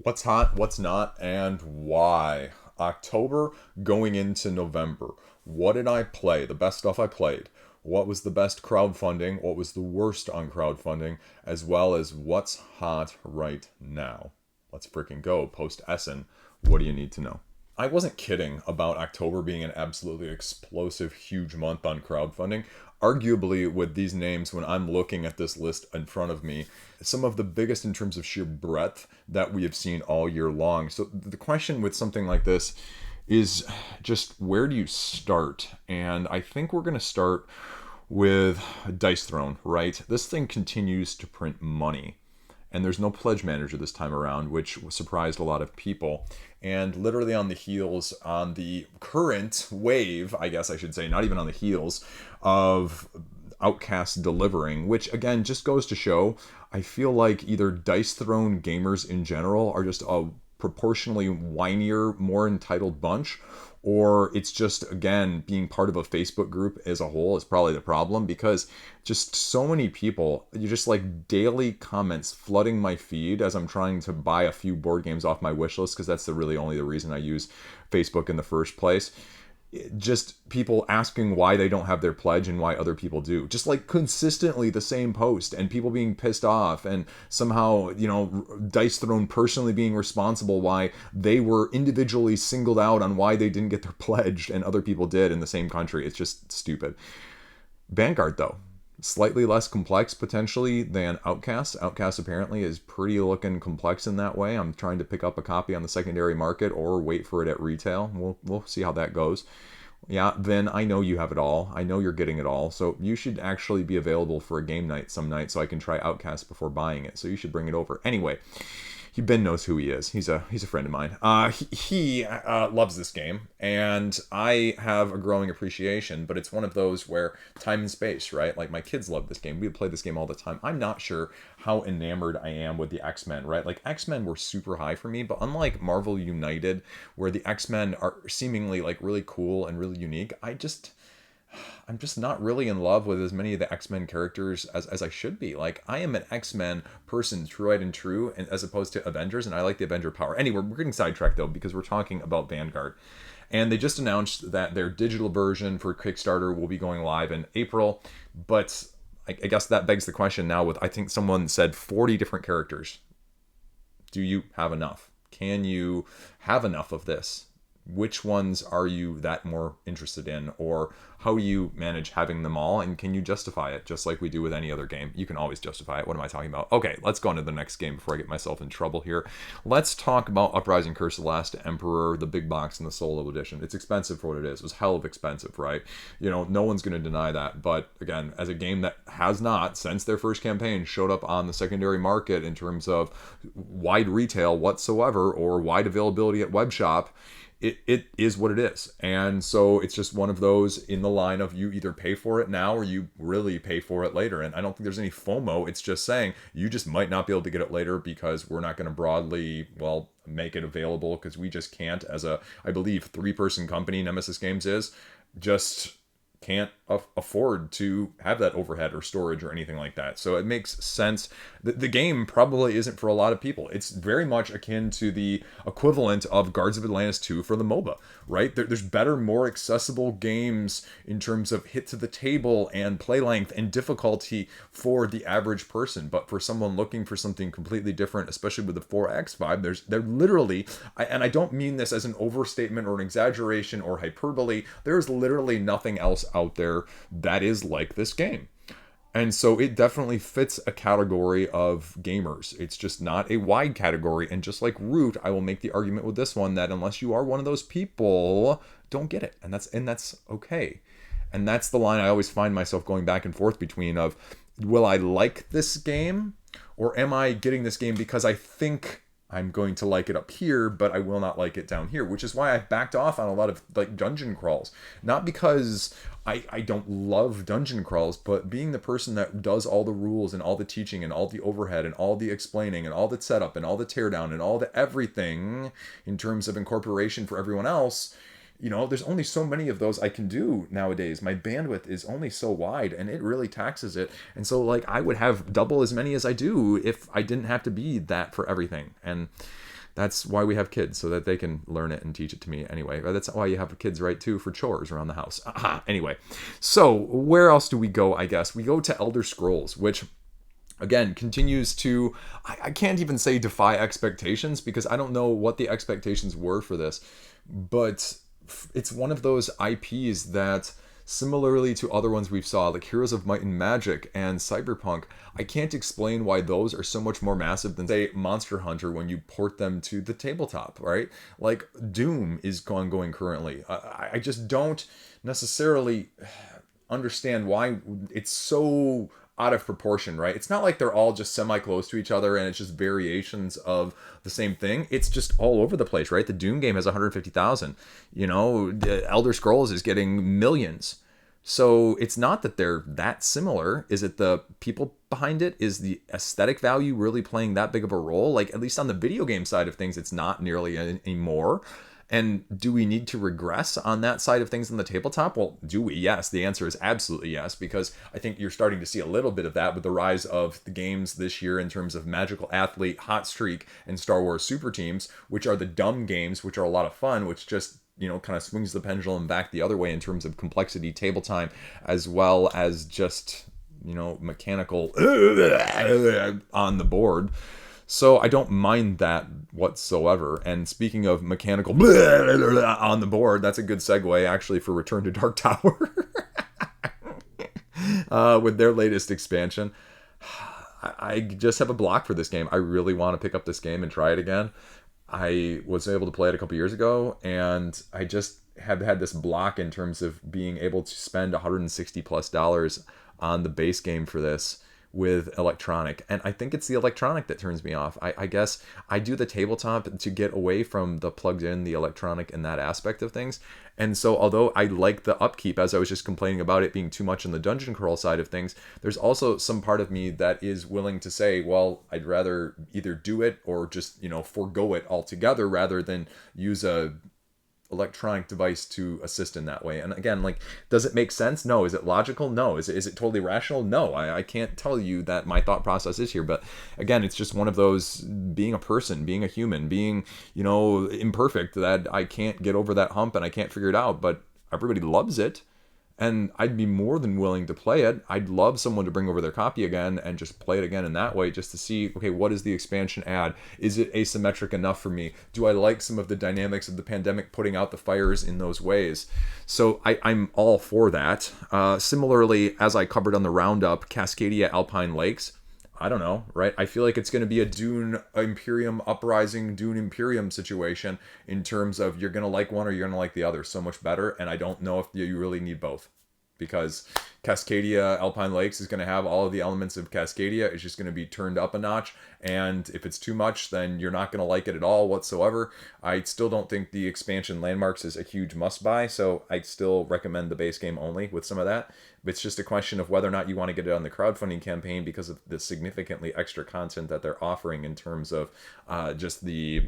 What's hot, what's not, and why? October going into November. What did I play? The best stuff I played. What was the best crowdfunding? What was the worst on crowdfunding? As well as what's hot right now. Let's freaking go. Post Essen. What do you need to know? I wasn't kidding about October being an absolutely explosive, huge month on crowdfunding. Arguably, with these names, when I'm looking at this list in front of me, some of the biggest in terms of sheer breadth that we have seen all year long. So, the question with something like this is just where do you start? And I think we're going to start with Dice Throne, right? This thing continues to print money and there's no pledge manager this time around, which surprised a lot of people. And literally on the heels, on the current wave, I guess I should say, not even on the heels of Outcast delivering, which again just goes to show, I feel like either Dice Throne gamers in general are just a proportionally whinier, more entitled bunch, or it's just again being part of a Facebook group as a whole is probably the problem, because just so many people, you just like daily comments flooding my feed as I'm trying to buy a few board games off my wish list, because that's the really only the reason I use Facebook in the first place. Just people asking why they don't have their pledge and why other people do, just like consistently the same post, and people being pissed off, and somehow, Dice Throne personally being responsible why they were individually singled out on why they didn't get their pledge and other people did in the same country. It's just stupid. Vanguard, though, slightly less complex potentially than Outcast. Outcast apparently is pretty looking complex in that way. I'm trying to pick up a copy on the secondary market or wait for it at retail. We'll see how that goes. Yeah, then I know you have it all. I know you're getting it all. So you should actually be available for a game night some night so I can try Outcast before buying it. So you should bring it over. Anyway, Ben knows who he is. He's a friend of mine. He loves this game, and I have a growing appreciation. But it's one of those where time and space, right? Like my kids love this game. We play this game all the time. I'm not sure how enamored I am with the X-Men, right? Like X-Men were super high for me, but unlike Marvel United, where the X-Men are seemingly like really cool and really unique, I'm just not really in love with as many of the X-Men characters as I should be. Like, I am an X-Men person, true and true, and as opposed to Avengers, and I like the Avenger power. Anyway, we're getting sidetracked, though, because we're talking about Vanguard. And they just announced that their digital version for Kickstarter will be going live in April, but I guess that begs the question now with, I think someone said 40 different characters. Do you have enough? Can you have enough of this? Which ones are you that more interested in, or how do you manage having them all, and can you justify it just like we do with any other game? You can always justify it. What am I talking about? Okay, let's go on to the next game before I get myself in trouble here. Let's talk about Uprising: Curse of the Last Emperor, the big box and the solo edition. It's expensive for what it is. It was hell of expensive, right? No one's going to deny that. But again, as a game that has not, since their first campaign, showed up on the secondary market in terms of wide retail whatsoever, or wide availability at web shop, it is what it is. And so it's just one of those in the line of you either pay for it now or you really pay for it later. And I don't think there's any FOMO. It's just saying you just might not be able to get it later because we're not going to broadly, make it available, because we just can't, as a, I believe, 3-person company Nemesis Games is, just can't afford to have that overhead or storage or anything like that. So it makes sense. The game probably isn't for a lot of people. It's very much akin to the equivalent of Guards of Atlantis 2 for the MOBA, right? There's better, more accessible games in terms of hit to the table and play length and difficulty for the average person. But for someone looking for something completely different, especially with the 4X vibe, they're literally, and I don't mean this as an overstatement or an exaggeration or hyperbole, there's literally nothing else out there that is like this game. And so it definitely fits a category of gamers. It's just not a wide category. And just like Root, I will make the argument with this one that unless you are one of those people, don't get it. And that's okay. And that's the line I always find myself going back and forth between of, will I like this game? Or am I getting this game because I think I'm going to like it up here, but I will not like it down here, which is why I've backed off on a lot of like dungeon crawls. Not because I don't love dungeon crawls, but being the person that does all the rules and all the teaching and all the overhead and all the explaining and all the setup and all the teardown and all the everything in terms of incorporation for everyone else, there's only so many of those I can do nowadays. My bandwidth is only so wide, and it really taxes it. And so, I would have double as many as I do if I didn't have to be that for everything. And That's why we have kids, so that they can learn it and teach it to me anyway. That's why you have kids, right, too, for chores around the house. Aha. Anyway, so where else do we go, I guess? We go to Elder Scrolls, which again continues to, I can't even say defy expectations, because I don't know what the expectations were for this, but it's one of those IPs that, similarly to other ones we've saw, like Heroes of Might and Magic and Cyberpunk, I can't explain why those are so much more massive than, say, Monster Hunter when you port them to the tabletop, right? Like Doom is ongoing currently. I just don't necessarily understand why it's so out of proportion, right? It's not like they're all just semi-close to each other and it's just variations of the same thing. It's just all over the place, right? The Doom game has 150,000. You know, Elder Scrolls is getting millions. So it's not that they're that similar. Is it the people behind it? Is the aesthetic value really playing that big of a role? Like, at least on the video game side of things, it's not nearly anymore. And do we need to regress on that side of things on the tabletop? Well, do we? Yes. The answer is absolutely yes, because I think you're starting to see a little bit of that with the rise of the games this year in terms of Magical Athlete, Hot Streak, and Star Wars Super Teams, which are the dumb games, which are a lot of fun, which just, you know, kind of swings the pendulum back the other way in terms of complexity, table time, as well as just, you know, mechanical on the board. So I don't mind that whatsoever. And speaking of mechanical on the board, that's a good segue actually for Return to Dark Tower with their latest expansion. I just have a block for this game. I really want to pick up this game and try it again. I was able to play it a couple years ago, and I just have had this block in terms of being able to spend $160+ on the base game for this with electronic. And I think it's the electronic that turns me off. I guess I do the tabletop to get away from the plugged in, the electronic, and that aspect of things. And so although I like the upkeep, as I was just complaining about it being too much in the dungeon crawl side of things, there's also some part of me that is willing to say, well, I'd rather either do it or just, you know, forego it altogether rather than use a electronic device to assist in that way. And again, like, does it make sense? No. Is it logical? No. Is it totally rational? No. I can't tell you that my thought process is here, but again, it's just one of those, being a person, being a human, being, you know, imperfect, that I can't get over that hump and I can't figure it out, but everybody loves it. And I'd be more than willing to play it. I'd love someone to bring over their copy again and just play it again in that way, just to see, okay, what does the expansion add? Is it asymmetric enough for me? Do I like some of the dynamics of the pandemic putting out the fires in those ways? So I'm all for that. Similarly, as I covered on the roundup, Cascadia Alpine Lakes, I don't know, right? I feel like it's going to be a Dune Imperium Uprising, Dune Imperium situation in terms of you're going to like one or you're going to like the other so much better. And I don't know if you really need both, because Cascadia Alpine Lakes is going to have all of the elements of Cascadia. It's just going to be turned up a notch. And if it's too much, then you're not going to like it at all whatsoever. I still don't think the expansion Landmarks is a huge must-buy, so I still recommend the base game only with some of that. It's just a question of whether or not you want to get it on the crowdfunding campaign because of the significantly extra content that they're offering in terms of just the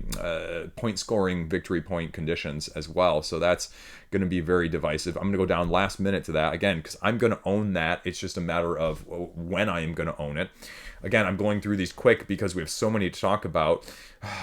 point scoring victory point conditions as well. So that's going to be very divisive. I'm going to go down last minute to that again because I'm going to own that. It's just a matter of when I am going to own it. Again, I'm going through these quick because we have so many to talk about.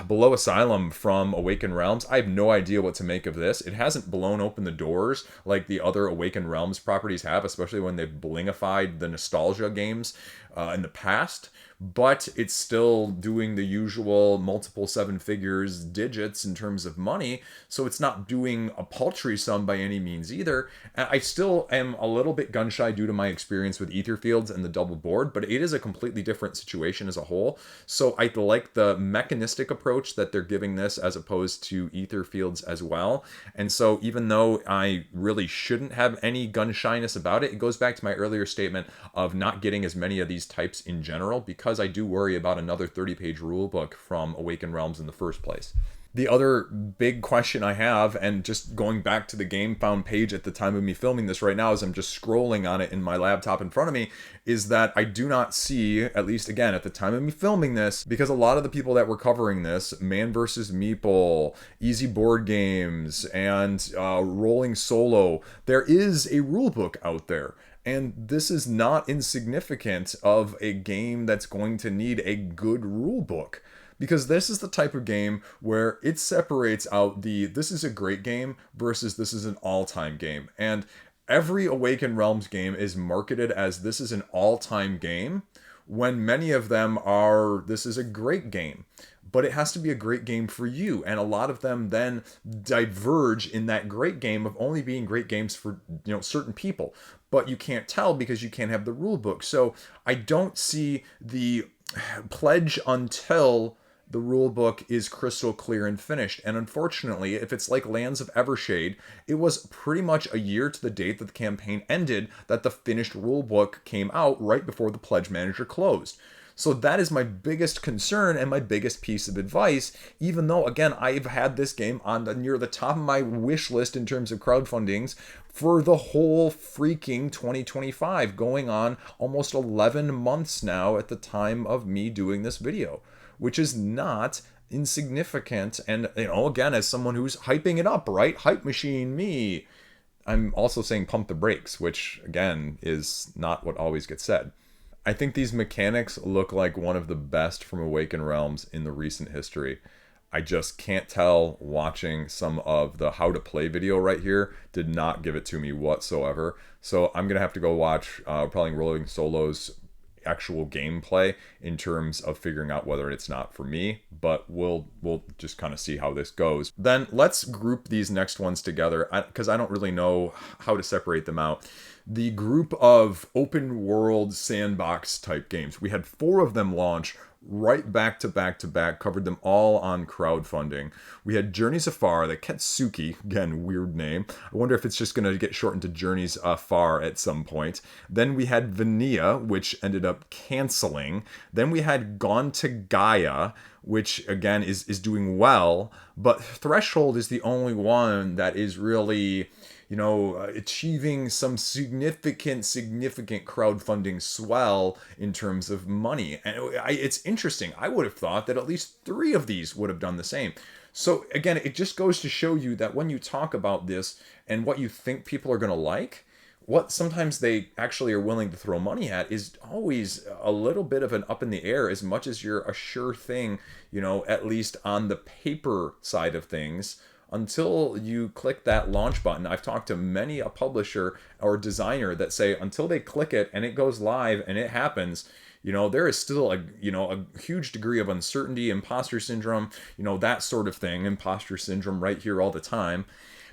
Below Asylum from Awakened Realms, I have no idea what to make of this. It hasn't blown open the doors like the other Awakened Realms properties have, especially when they've blingified the nostalgia games in the past. But it's still doing the usual multiple seven figures digits in terms of money, so it's not doing a paltry sum by any means either. And I still am a little bit gun shy due to my experience with Etherfields and the double board, but it is a completely different situation as a whole. So I like the mechanistic approach that they're giving this as opposed to Etherfields as well. And so even though I really shouldn't have any gun shyness about it, it goes back to my earlier statement of not getting as many of these types in general, because I do worry about another 30-page rulebook from Awakened Realms in the first place. The other big question I have, and just going back to the GameFound page at the time of me filming this right now as I'm just scrolling on it in my laptop in front of me, is that I do not see, at least again at the time of me filming this, because a lot of the people that were covering this, Man vs. Meeple, Easy Board Games, and Rolling Solo, there is a rulebook out there. And this is not insignificant of a game that's going to need a good rule book, because this is the type of game where it separates out the this is a great game versus this is an all-time game. And every Awakened Realms game is marketed as this is an all-time game, when many of them are this is a great game. But it has to be a great game for you. And a lot of them then diverge in that great game of only being great games for, certain people. But you can't tell because you can't have the rule book. So I don't see the pledge until the rule book is crystal clear and finished. And unfortunately, if it's like Lands of Evershade, it was pretty much a year to the date that the campaign ended that the finished rule book came out right before the pledge manager closed. So that is my biggest concern and my biggest piece of advice, even though, again, I've had this game on near the top of my wish list in terms of crowdfundings for the whole freaking 2025, going on almost 11 months now at the time of me doing this video, which is not insignificant. And, again, as someone who's hyping it up, right? Hype machine, me. I'm also saying pump the brakes, which, again, is not what always gets said. I think these mechanics look like one of the best from Awakened Realms in the recent history. I just can't tell watching some of the how to play video right here. Did not give it to me whatsoever. So I'm going to have to go watch probably Rolling Solo's actual gameplay in terms of figuring out whether it's not for me, but we'll just kind of see how this goes. Then let's group these next ones together because I don't really know how to separate them out. The group of open world sandbox type games. We had 4 of them launch right back to back to back, covered them all on crowdfunding. We had Journeys Afar, the Ketsuki, again, weird name. I wonder if it's just going to get shortened to Journeys Afar at some point. Then we had Vanilla, which ended up canceling. Then we had Gone to Gaia, which again is doing well, but Threshold is the only one that is really achieving some significant crowdfunding swell in terms of money. And it's interesting. I would have thought that at least 3 of these would have done the same. So again, it just goes to show you that when you talk about this and what you think people are going to like, what sometimes they actually are willing to throw money at is always a little bit of an up in the air, as much as you're a sure thing, at least on the paper side of things, until you click that launch button. I've talked to many a publisher or designer that say until they click it and it goes live and it happens, there is still a huge degree of uncertainty, imposter syndrome, that sort of thing, imposter syndrome right here all the time,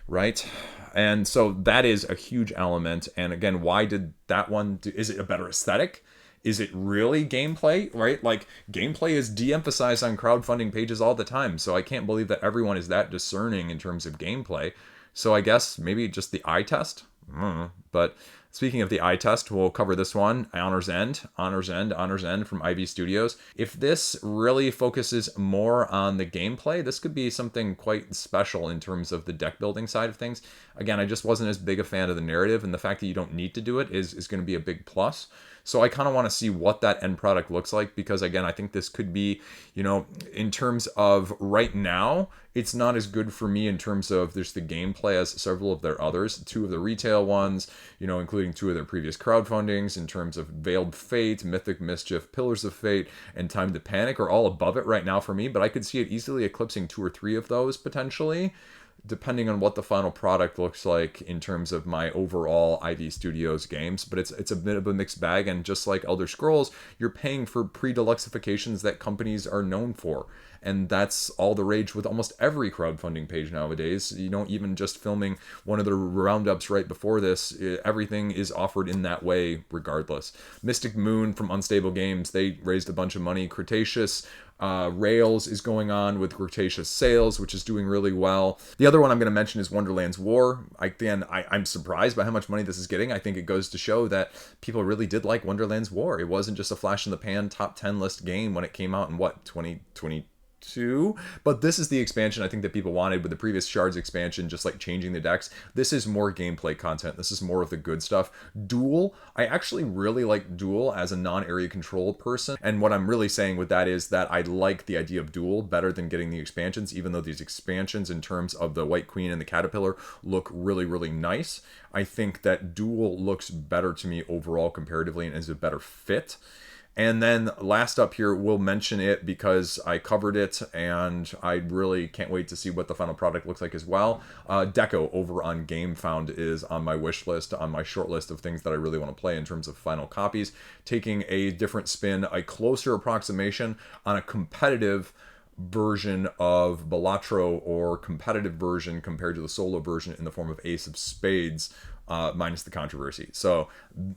right? And so that is a huge element. And again, why did that one is it a better aesthetic? Is it really gameplay, right? Like, gameplay is de-emphasized on crowdfunding pages all the time, so I can't believe that everyone is that discerning in terms of gameplay. So I guess maybe just the eye test? I don't know. But speaking of the eye test, we'll cover this one, Honor's End from Ivy Studios. If this really focuses more on the gameplay, this could be something quite special in terms of the deck building side of things. Again, I just wasn't as big a fan of the narrative, and the fact that you don't need to do it is going to be a big plus. So I kind of want to see what that end product looks like, because again, I think this could be, in terms of right now, it's not as good for me in terms of there's the gameplay as several of their others, 2 of the retail ones, including 2 of their previous crowdfundings in terms of Veiled Fate, Mythic Mischief, Pillars of Fate, and Time to Panic are all above it right now for me, but I could see it easily eclipsing 2 or 3 of those potentially, depending on what the final product looks like in terms of my overall Ivy Studios games. But it's a bit of a mixed bag, and just like Elder Scrolls, you're paying for pre-deluxifications that companies are known for. And that's all the rage with almost every crowdfunding page nowadays. Even just filming one of the roundups right before this, everything is offered in that way regardless. Mystic Moon from Unstable Games, they raised a bunch of money. Cretaceous Rails is going on with Cretaceous Sales, which is doing really well. The other one I'm going to mention is Wonderland's War. I'm surprised by how much money this is getting. I think it goes to show that people really did like Wonderland's War. It wasn't just a flash in the pan top 10 list game when it came out in 2022. But this is the expansion I think that people wanted with the previous Shards expansion, just like changing the decks. This is more gameplay content. This is more of the good stuff. Duel, I actually really like Duel as a non-area control person, and what I'm really saying with that is that I like the idea of Duel better than getting the expansions, even though these expansions in terms of the White Queen and the Caterpillar look really, really nice. I think that Duel looks better to me overall comparatively and is a better fit. And then last up here, we'll mention it because I covered it and I really can't wait to see what the final product looks like as well. Deco over on GameFound is on my wish list, on my short list of things that I really want to play in terms of final copies. Taking a different spin, a closer approximation on a competitive version of Balatro, or competitive version compared to the solo version in the form of Ace of Spades, minus the controversy. So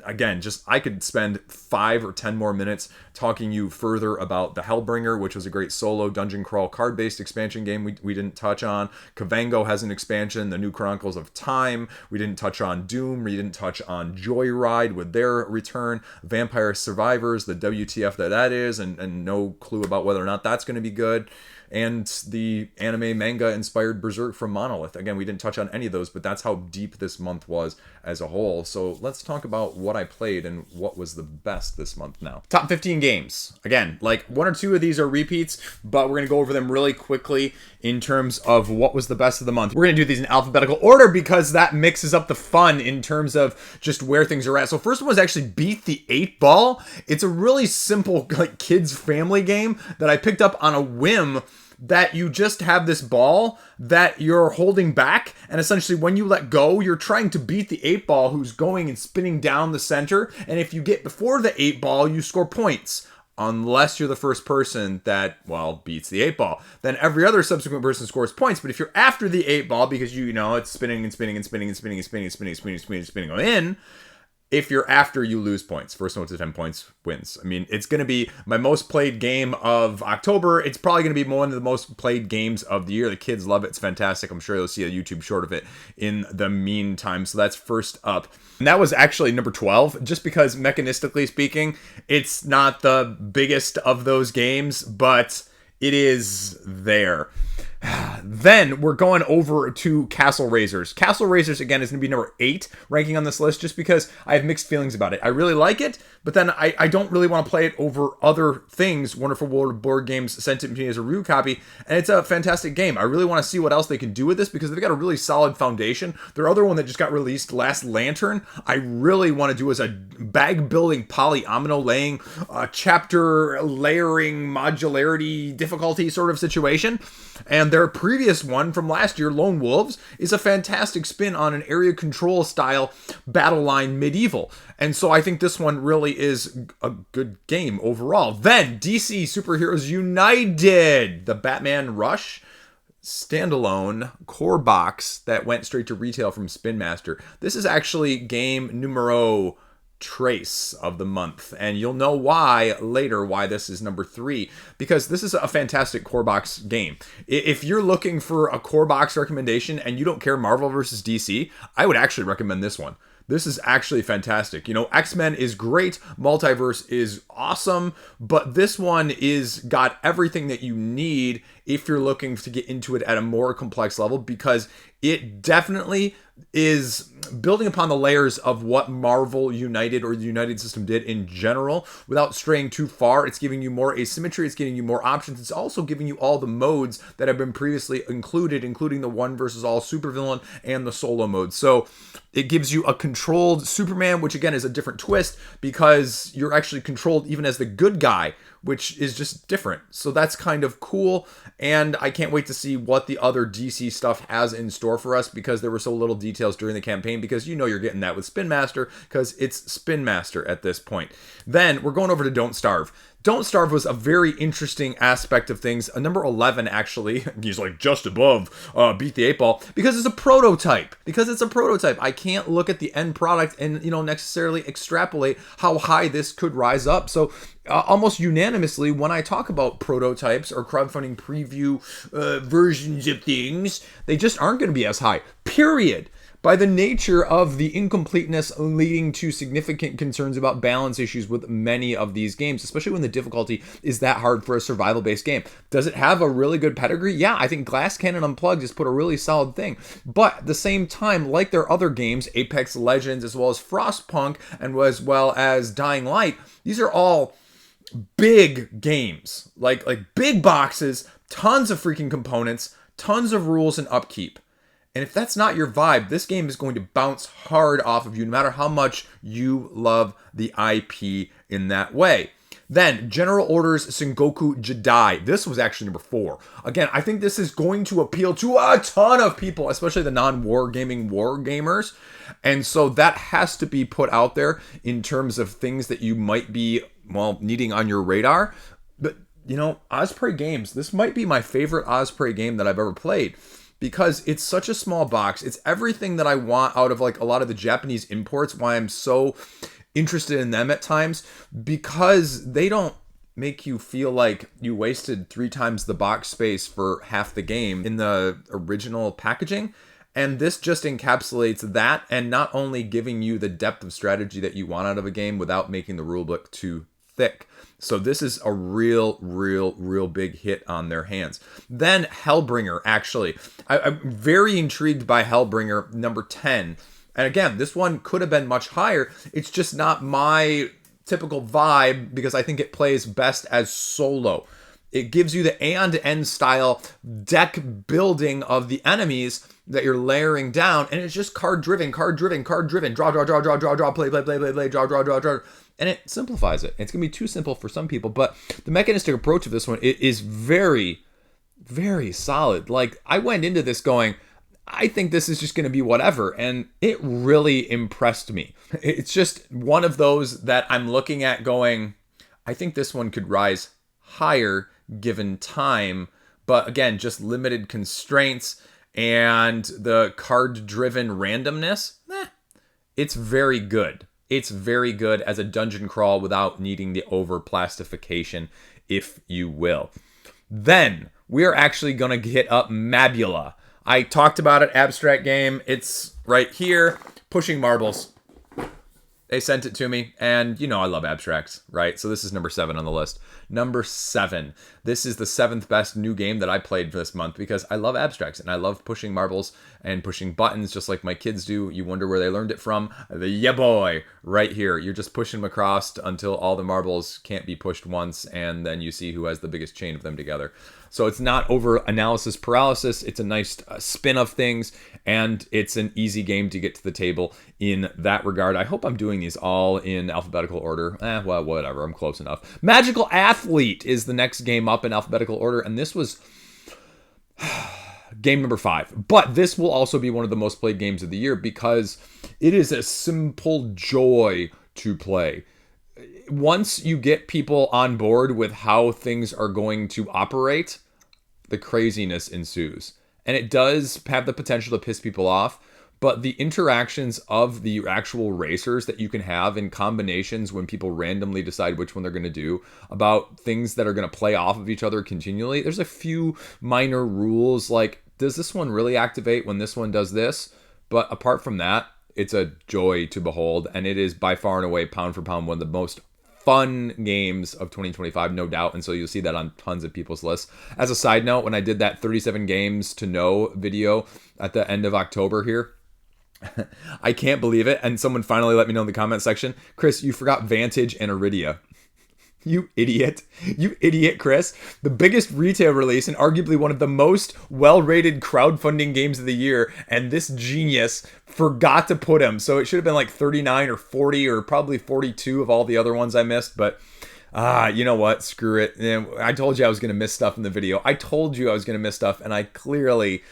again, just I could spend 5 or 10 more minutes talking you further about the Hellbringer, which was a great solo dungeon crawl card-based expansion game we didn't touch on. Kavango has an expansion, the New Chronicles of Time. We didn't touch on Doom. We didn't touch on Joyride with their return. Vampire Survivors, the WTF that is, and no clue about whether or not that's going to be good. And the anime manga inspired Berserk from Monolith. Again, we didn't touch on any of those, but that's how deep this month was as a whole. So let's talk about what I played and what was the best this month now. Top 15 games. Again, like 1 or 2 of these are repeats, but we're going to go over them really quickly in terms of what was the best of the month. We're going to do these in alphabetical order because that mixes up the fun in terms of just where things are at. So first one was actually Beat the 8 Ball. It's a really simple like kids family game that I picked up on a whim, that you just have this ball that you're holding back, and essentially when you let go, you're trying to beat the 8 ball who's going and spinning down the center, and if you get before the 8 ball, you score points. Unless you're the first person that, well, beats the 8 ball. Then every other subsequent person scores points. But if you're after the 8 ball, because you know it's spinning and spinning and spinning and spinning and spinning and spinning and spinning and spinning and spinning and spinning in, if you're after, you lose points. First one to 10 points wins. I mean, it's going to be my most played game of October. It's probably going to be one of the most played games of the year. The kids love it. It's fantastic. I'm sure you'll see a YouTube short of it in the meantime. So that's first up. And that was actually number 12, just because mechanistically speaking, it's not the biggest of those games, but it is there. Then we're going over to Castle Raisers. Castle Raisers, again, is going to be number 8 ranking on this list just because I have mixed feelings about it. I really like it, but then I don't really want to play it over other things. Wonderful World of Board Games sent it to me as a review copy, and it's a fantastic game. I really want to see what else they can do with this because they've got a really solid foundation. Their other one that just got released, Last Lantern, I really want to do as a bag building, polyomino laying, chapter layering, modularity, difficulty sort of situation. And their previous one from last year, Lone Wolves, is a fantastic spin on an area control style battle line medieval. And so I think this one really is a good game overall. Then DC Superheroes United, the Batman Rush standalone core box that went straight to retail from Spin Master. This is actually game numero trace of the month, and you'll know why later, why this is number 3, because this is a fantastic core box game. If you're looking for a core box recommendation and you don't care Marvel versus DC, I would actually recommend this one. This is actually fantastic. You know, X-Men is great, Multiverse is awesome, but this one is got everything that you need if you're looking to get into it at a more complex level, because it definitely is building upon the layers of what Marvel United or the United system did in general without straying too far. It's giving you more asymmetry. It's giving you more options. It's also giving you all the modes that have been previously included, including the one versus all supervillain and the solo mode. So it gives you a controlled Superman, which again is a different twist because you're actually controlled even as the good guy, which is just different. So that's kind of cool. And I can't wait to see what the other DC stuff has in store for us, because there were so little details during the campaign, because you know you're getting that with Spin Master because it's Spin Master at this point. Then we're going over to Don't Starve. Don't Starve was a very interesting aspect of things. A number 11, actually. He's like just above Beat the 8 Ball because it's a prototype. Because it's a prototype. I can't look at the end product and, you know, necessarily extrapolate how high this could rise up. So almost unanimously, when I talk about prototypes or crowdfunding preview versions of things, they just aren't going to be as high. Period. By the nature of the incompleteness leading to significant concerns about balance issues with many of these games, especially when the difficulty is that hard for a survival-based game. Does it have a really good pedigree? Yeah, I think Glass Cannon Unplugged just put a really solid thing. But at the same time, like their other games, Apex Legends, as well as Frostpunk, and as well as Dying Light, these are all big games. Like big boxes, tons of freaking components, tons of rules and upkeep. And if that's not your vibe, this game is going to bounce hard off of you, no matter how much you love the IP in that way. Then, General Orders Sengoku Jidai. This was actually number 4. Again, I think this is going to appeal to a ton of people, especially the non-wargaming war gamers. And so that has to be put out there in terms of things that you might be, needing on your radar. But, Osprey Games, this might be my favorite Osprey game that I've ever played. Because it's such a small box. It's everything that I want out of like a lot of the Japanese imports, why I'm so interested in them at times, because they don't make you feel like you wasted 3 times the box space for half the game in the original packaging. And this just encapsulates that, and not only giving you the depth of strategy that you want out of a game without making the rulebook too thick. So this is a real big hit on their hands. Then Hellbringer, actually. I'm very intrigued by Hellbringer, number 10. And again, this one could have been much higher. It's just not my typical vibe because I think it plays best as solo. It gives you the and style deck building of the enemies that you're layering down. And it's just card driven. Draw, play, draw. And it simplifies it. It's going to be too simple for some people. But the mechanistic approach of this one is very, very solid. Like, I went into this going, I think this is just going to be whatever. And it really impressed me. It's just one of those that I'm looking at going, I think this one could rise higher given time. But again, just limited constraints and the card-driven randomness. It's very good. It's very good as a dungeon crawl without needing the over-plastification, if you will. Then, we are actually going to hit up Mabula. I talked about it, abstract game. It's right here, pushing marbles. They sent it to me, and I love abstracts, right? So this is number 7 on the list. Number 7. This is the 7th best new game that I played for this month because I love abstracts, and I love pushing marbles and pushing buttons just like my kids do. You wonder where they learned it from. Yeah, boy, right here. You're just pushing them across until all the marbles can't be pushed once, and then you see who has the biggest chain of them together. So it's not over analysis paralysis. It's a nice spin of things, and it's an easy game to get to the table in that regard. I hope I'm doing these all in alphabetical order. Well, whatever. I'm close enough. Magical Athlete is the next game up in alphabetical order, and this was game number 5. But this will also be one of the most played games of the year because it is a simple joy to play. Once you get people on board with how things are going to operate, the craziness ensues. And it does have the potential to piss people off, but the interactions of the actual racers that you can have in combinations when people randomly decide which one they're going to do about things that are going to play off of each other continually. There's a few minor rules like, does this one really activate when this one does this? But apart from that, it's a joy to behold, and it is by far and away, pound for pound, one of the most fun games of 2025, no doubt. And so you'll see that on tons of people's lists. As a side note, when I did that 37 games to know video at the end of October here, I can't believe it. And someone finally let me know in the comment section, Chris, you forgot Vantage and Iridia. You idiot. You idiot, Chris. The biggest retail release and arguably one of the most well-rated crowdfunding games of the year. And this genius forgot to put him. So it should have been like 39 or 40 or probably 42 of all the other ones I missed. But you know what? Screw it. I told you I was going to miss stuff in the video. I told you I was going to miss stuff. And I clearly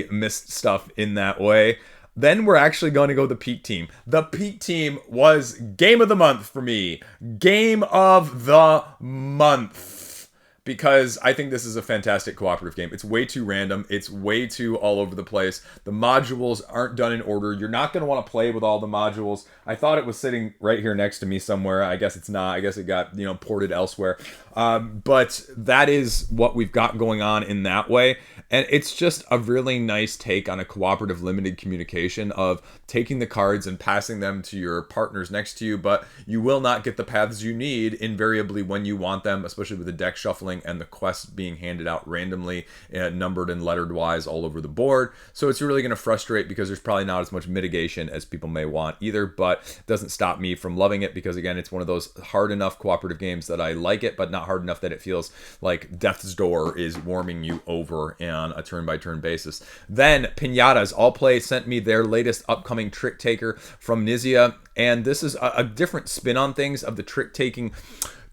missed stuff in that way. Then we're actually going to go the Peak Team. The Peak Team was Game of the Month for me. Game of the Month. Because I think this is a fantastic cooperative game. It's way too random. It's way too all over the place. The modules aren't done in order. You're not going to want to play with all the modules. I thought it was sitting right here next to me somewhere. I guess it's not. I guess it got, ported elsewhere. But that is what we've got going on in that way. And it's just a really nice take on a cooperative limited communication of taking the cards and passing them to your partners next to you, but you will not get the paths you need invariably when you want them, especially with the deck shuffling and the quests being handed out randomly, numbered and lettered wise all over the board. So it's really going to frustrate because there's probably not as much mitigation as people may want either, but it doesn't stop me from loving it because, again, it's one of those hard enough cooperative games that I like it, but not hard enough that it feels like death's door is warming you over on a turn-by-turn basis. Then Pinatas All Play sent me their latest upcoming trick taker from Nizia, and this is a different spin on things of the trick taking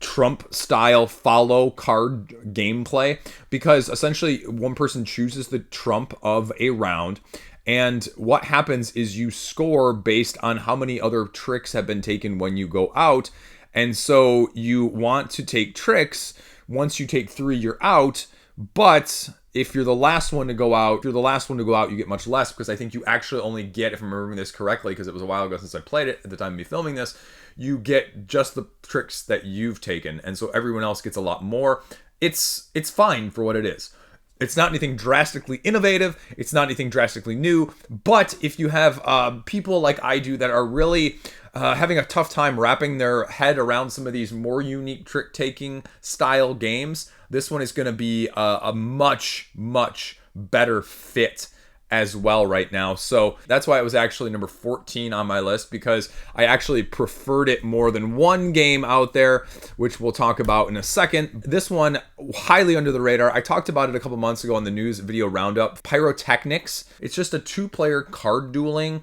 Trump style follow card gameplay, because essentially one person chooses the trump of a round, and what happens is you score based on how many other tricks have been taken when you go out. And so you want to take tricks. Once you take 3, you're out. But if you're the last one to go out, you get much less, because I think you actually only get, if I'm remembering this correctly, because it was a while ago since I played it at the time of me filming this, you get just the tricks that you've taken. And so everyone else gets a lot more. It's fine for what it is. It's not anything drastically innovative. It's not anything drastically new. But if you have people like I do that are really having a tough time wrapping their head around some of these more unique trick-taking style games, this one is going to be a much, much better fit as well right now. So that's why it was actually number 14 on my list, because I actually preferred it more than one game out there, which we'll talk about in a second. This one, highly under the radar. I talked about it a couple months ago on the news video roundup. Pyrotechnics. It's just a 2-player card dueling,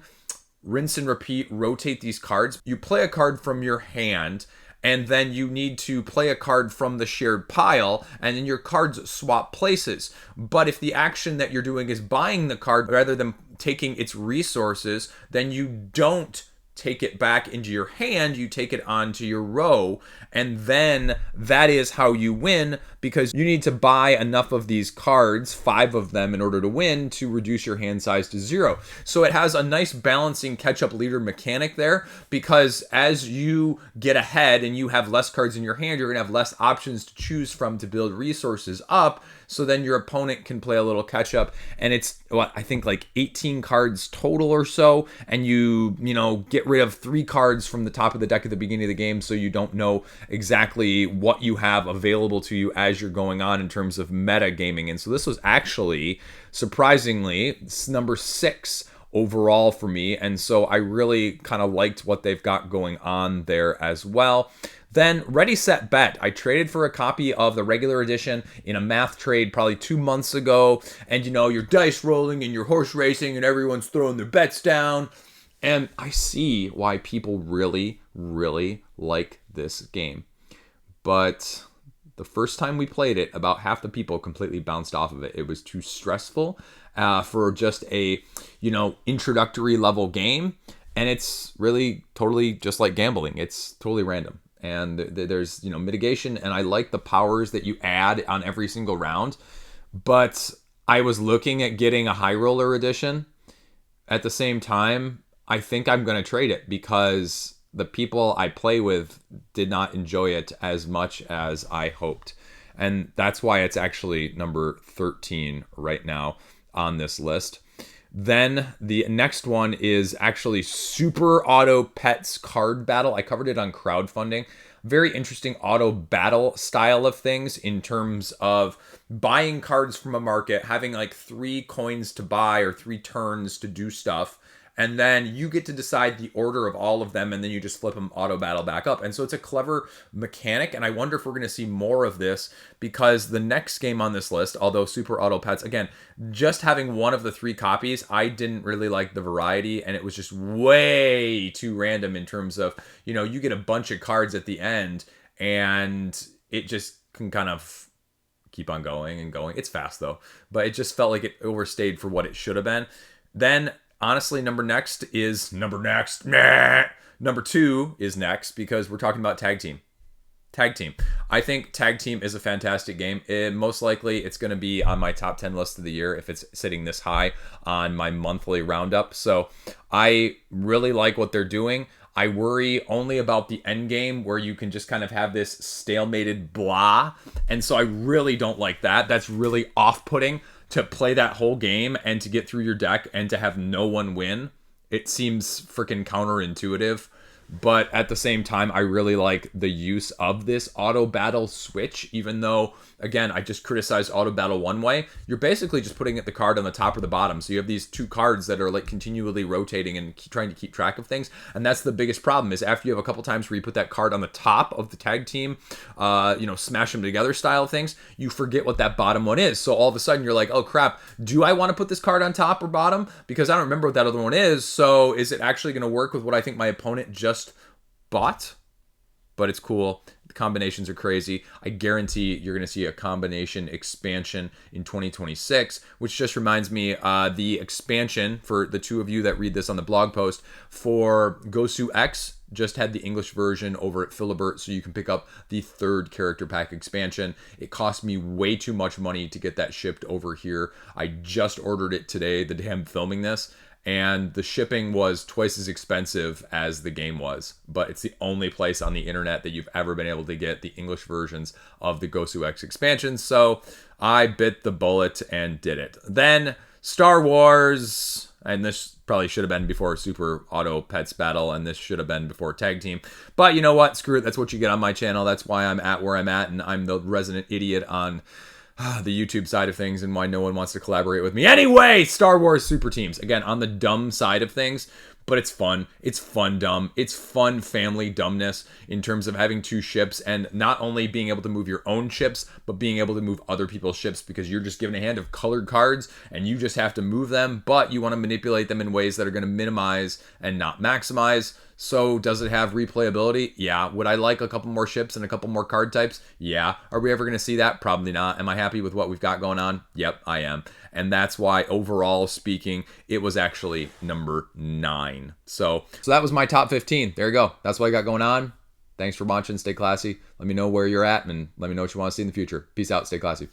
rinse and repeat, rotate these cards. You play a card from your hand, and then you need to play a card from the shared pile, and then your cards swap places. But if the action that you're doing is buying the card rather than taking its resources, then you don't take it back into your hand, you take it onto your row, and then that is how you win, because you need to buy enough of these cards, 5 of them, in order to win, to reduce your hand size to 0. So it has a nice balancing catch-up leader mechanic there, because as you get ahead and you have less cards in your hand, you're going to have less options to choose from to build resources up, so then your opponent can play a little catch-up. And it's, I think like 18 cards total or so, and you get rid of 3 cards from the top of the deck at the beginning of the game, so you don't know exactly what you have available to you as you're going on in terms of meta gaming. And so this was actually, surprisingly, number 6 overall for me, and so I really kind of liked what they've got going on there as well. Then Ready, Set, Bet. I traded for a copy of the regular edition in a math trade probably 2 months ago, and you're dice rolling and you're horse racing and everyone's throwing their bets down, and I see why people really, really like this game. But the first time we played it, about half the people completely bounced off of it. It was too stressful for just a, introductory level game. And it's really totally just like gambling. It's totally random. And there's, mitigation. And I like the powers that you add on every single round. But I was looking at getting a high roller edition. At the same time, I think I'm going to trade it, because the people I play with did not enjoy it as much as I hoped. And that's why it's actually number 13 right now on this list. Then the next one is actually Super Auto Pets Card Battle. I covered it on crowdfunding. Very interesting auto battle style of things in terms of buying cards from a market, having like 3 coins to buy or 3 turns to do stuff. And then you get to decide the order of all of them, and then you just flip them auto battle back up. And so it's a clever mechanic, and I wonder if we're going to see more of this, because the next game on this list, although Super Auto Pets, again, just having one of the 3 copies, I didn't really like the variety, and it was just way too random in terms of, you get a bunch of cards at the end, and it just can kind of keep on going and going. It's fast, though, but it just felt like it overstayed for what it should have been. Then honestly, number 2 is next, because we're talking about Tag Team. Tag Team. I think Tag Team is a fantastic game. Most likely, it's going to be on my top 10 list of the year if it's sitting this high on my monthly roundup. So I really like what they're doing. I worry only about the end game, where you can just kind of have this stalemated blah. And so I really don't like that. That's really off-putting, to play that whole game and to get through your deck and to have no one win. It seems freaking counterintuitive. But at the same time, I really like the use of this auto battle switch, even though, again, I just criticized auto battle one way. You're basically just putting the card on the top or the bottom. So you have these 2 cards that are like continually rotating and trying to keep track of things. And that's the biggest problem, is after you have a couple times where you put that card on the top of the tag team, smash them together style of things, you forget what that bottom one is. So all of a sudden you're like, oh crap, do I want to put this card on top or bottom? Because I don't remember what that other one is. So is it actually going to work with what I think my opponent just bought? but it's cool. The combinations are crazy. I guarantee you're going to see a combination expansion in 2026, which just reminds me, the expansion for the two of you that read this on the blog post for Gosu X just had the English version over at Philibert, so you can pick up the 3rd character pack expansion. It cost me way too much money to get that shipped over here. I just ordered it today, the day I'm filming this, and the shipping was twice as expensive as the game was. But it's the only place on the internet that you've ever been able to get the English versions of the Gosu X expansions, so I bit the bullet and did it. Then Star Wars, and this probably should have been before Super Auto Pets Battle, and this should have been before Tag Team. But you know what? Screw it. That's what you get on my channel. That's why I'm at where I'm at, and I'm the resident idiot on the YouTube side of things and why no one wants to collaborate with me. Anyway, Star Wars Super Teams. Again, on the dumb side of things, but it's fun. It's fun dumb. It's fun family dumbness in terms of having 2 ships and not only being able to move your own ships, but being able to move other people's ships because you're just given a hand of colored cards and you just have to move them, but you want to manipulate them in ways that are going to minimize and not maximize. So does it have replayability? Yeah. Would I like a couple more ships and a couple more card types? Yeah. Are we ever going to see that? Probably not. Am I happy with what we've got going on? Yep, I am. And that's why, overall speaking, it was actually number 9. So that was my top 15. There you go. That's what I got going on. Thanks for watching. Stay classy. Let me know where you're at and let me know what you want to see in the future. Peace out. Stay classy.